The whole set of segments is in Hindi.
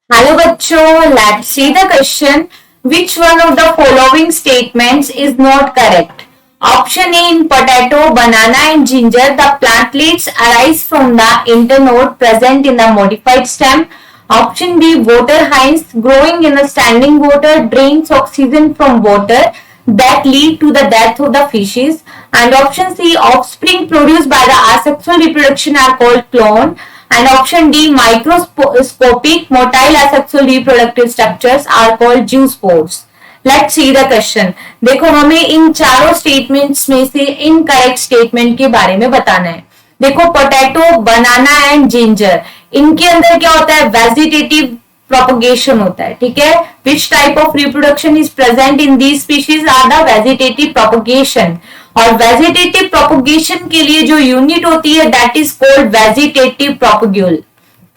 Hello bachcho, let's see the question. Which one of the following statements is not correct? Option A, in potato, banana and ginger, the plantlets arise from the internode present in the modified stem. Option B, water hines growing in the standing water drains oxygen from water that lead to the death of the fishes. And option C, offspring produced by the asexual reproduction are called clone. And option D, microscopic motile asexual reproductive structures are called zoospores. Let's see the question. देखो, हमें इन चारों स्टेटमेंट्स में से इनकरेक्ट स्टेटमेंट के बारे में बताना है। देखो, पोटैटो, बनाना एंड जिंजर, इनके अंदर क्या होता है? वेजिटेटिव प्रोपगेशन होता है। ठीक है, which type of reproduction is present in these species are the vegetative propagation. और वेजिटेटिव प्रोपगेशन के लिए जो यूनिट होती है that is called vegetative propagule.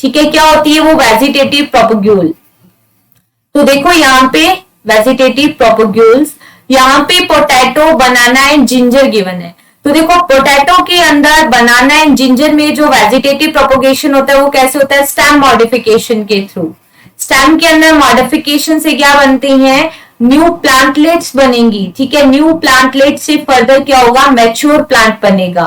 ठीक है, क्या होती है वो? Vegetative propagule. तो देखो यहाँ पे वेजिटेटिव प्रोपग्यूल्स, यहाँ पे potato, banana and ginger given है। तो देखो, पोटैटो के अंदर, बनाना एंड जिंजर में जो वेजिटेटिव प्रोपगेशन होता है वो कैसे होता है? स्टेम मॉडिफिकेशन के थ्रू। स्टेम के अंदर मॉडिफिकेशन से क्या बनते हैं? न्यू प्लांटलेट्स बनेंगी। ठीक है, न्यू प्लांटलेट से फर्दर क्या होगा? मैच्योर प्लांट बनेगा।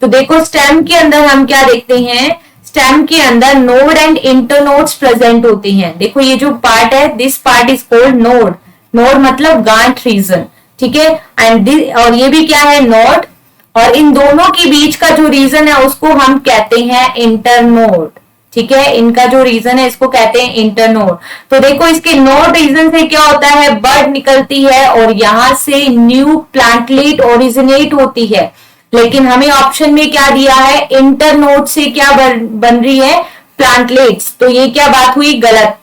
तो देखो, स्टेम के अंदर हम क्या देखते हैं? स्टेम के अंदर नोड एंड इंटरनोड्स प्रेजेंट होते हैं। देखो, ये जो पार्ट है, this part is called node. Node मतलब गांठ रीजन। ठीक है, एंड और ये भी क्या है? नोड। और इन दोनों के बीच का जो रीजन है उसको हम कहते हैं इंटरनोड। ठीक है, इनका जो रीजन है इसको कहते हैं इंटरनोड। तो देखो, इसके नोड रीजन से क्या होता है? बड निकलती है और यहां से न्यू प्लांटलेट ओरिजिनेट होती है। लेकिन हमें ऑप्शन में क्या दिया है? इंटरनोड से क्या बन रही है? प्लांटलेट्स। तो ये क्या बात हुई? गलत,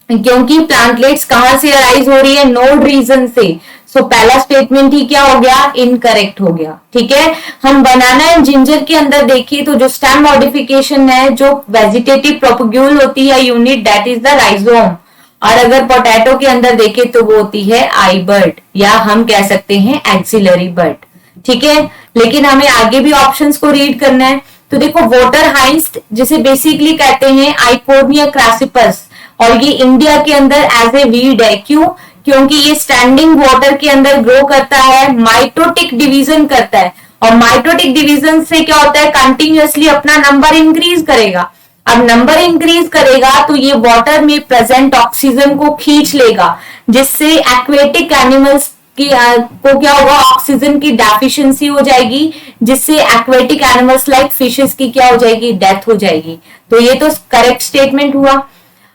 क्योंकि प्लांटलेट्स कहां से अराइज हो रही है? नोड रीजन से। सो पहला स्टेटमेंट ही क्या हो गया? इनकरेक्ट हो गया। ठीक है, हम बनाना एंड जिंजर के अंदर देखिए तो जो स्टेम मॉडिफिकेशन है, जो वेजिटेटिव प्रोपग्यूल होती है unit, that is the rhizome. और अगर पोटैटो के अंदर देखें तो वो होती है आई बर्ड, या हम कह सकते हैं एक्सिलरी बर्ड। ठीक है, लेकिन हमें आगे भी ऑप्शंस को रीड करना है। तो देखो, वाटर हाइंस जिसे बेसिकली कहते हैं आइकोनिया क्रासिपस, और ये इंडिया के अंदर एज ए वीड है। क्यों? क्योंकि ये स्टैंडिंग वाटर के अंदर ग्रो करता है, माइटोटिक डिवीजन करता है। और माइटोटिक डिवीजन से क्या होता है? कंटिन्यूअसली अपना नंबर इंक्रीज करेगा। अब नंबर इंक्रीज करेगा तो ये वाटर में प्रेजेंट ऑक्सीजन को खींच लेगा, जिससे एक्वेटिक एनिमल्स को क्या होगा? ऑक्सीजन की डेफिशिएंसी हो जाएगी, जिससे एक्वेटिक एनिमल्स लाइक फिशेस की क्या हो जाएगी? डेथ हो जाएगी। तो ये तो करेक्ट स्टेटमेंट हुआ।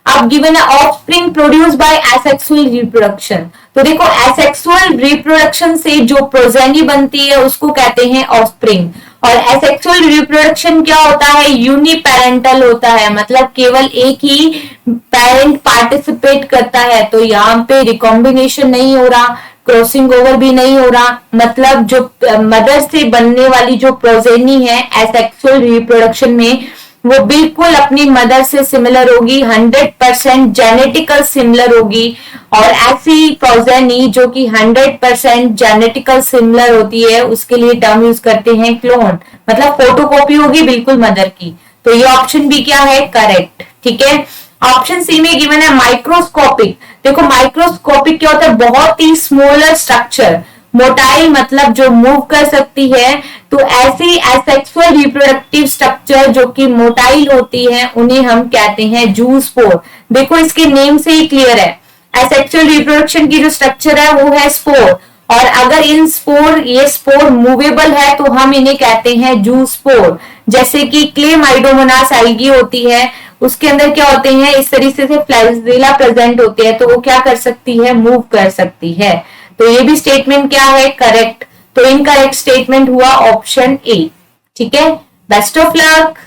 अब गिवन है offspring produce by asexual reproduction. तो देखो, एसेक्सुअल रिप्रोडक्शन से जो प्रोजेनी बनती है उसको कहते हैं ऑफस्प्रिंग। और एसेक्सुअल रिप्रोडक्शन क्या होता है? यूनिपेरेंटल होता है, मतलब केवल एक ही पेरेंट पार्टिसिपेट करता है। तो यहाँ पे रिकॉम्बिनेशन नहीं हो रहा, क्रॉसिंग ओवर भी नहीं हो रहा, मतलब जो मदर से बनने वाली जो प्रोजेनी है एसेक्सुअल रिप्रोडक्शन में, वो बिल्कुल अपनी मदर से सिमिलर होगी, 100% जेनेटिकल सिमिलर होगी। और ऐसी प्रोजेनी जो कि 100% जेनेटिकल सिमिलर होती है उसके लिए टर्म यूज करते हैं क्लोन, मतलब फोटोकॉपी होगी बिल्कुल मदर की। तो ये ऑप्शन भी क्या है? करेक्ट। ठीक है, ऑप्शन सी में गिवन है माइक्रोस्कोपिक। देखो, माइक्रोस्कोपिक क्या होता है? बहुत ही स्मॉलर स्ट्रक्चर। मोटाइल मतलब जो मूव कर सकती है। तो ऐसी एसेक्सुअल रिप्रोडक्टिव स्ट्रक्चर जो कि मोटाइल होती है उन्हें हम कहते हैं जूस्पोर। देखो, इसके नेम से ही क्लियर है, एसेक्सुअल रिप्रोडक्शन की जो स्ट्रक्चर है वो है स्पोर। और अगर इन स्पोर, ये स्पोर मूवेबल है तो हम इन्हें कहते हैं जूस्पोर। जैसे कि क्लेमाइडोमोनास एल्गी होती है, उसके अंदर क्या होते हैं? इस तरीके से फ्लैजेला प्रेजेंट होते हैं, तो वो क्या कर सकती है? मूव कर सकती है। तो ये भी स्टेटमेंट क्या है? करेक्ट। तो इनकरेक्ट स्टेटमेंट हुआ ऑप्शन ए। ठीक है, बेस्ट ऑफ लक।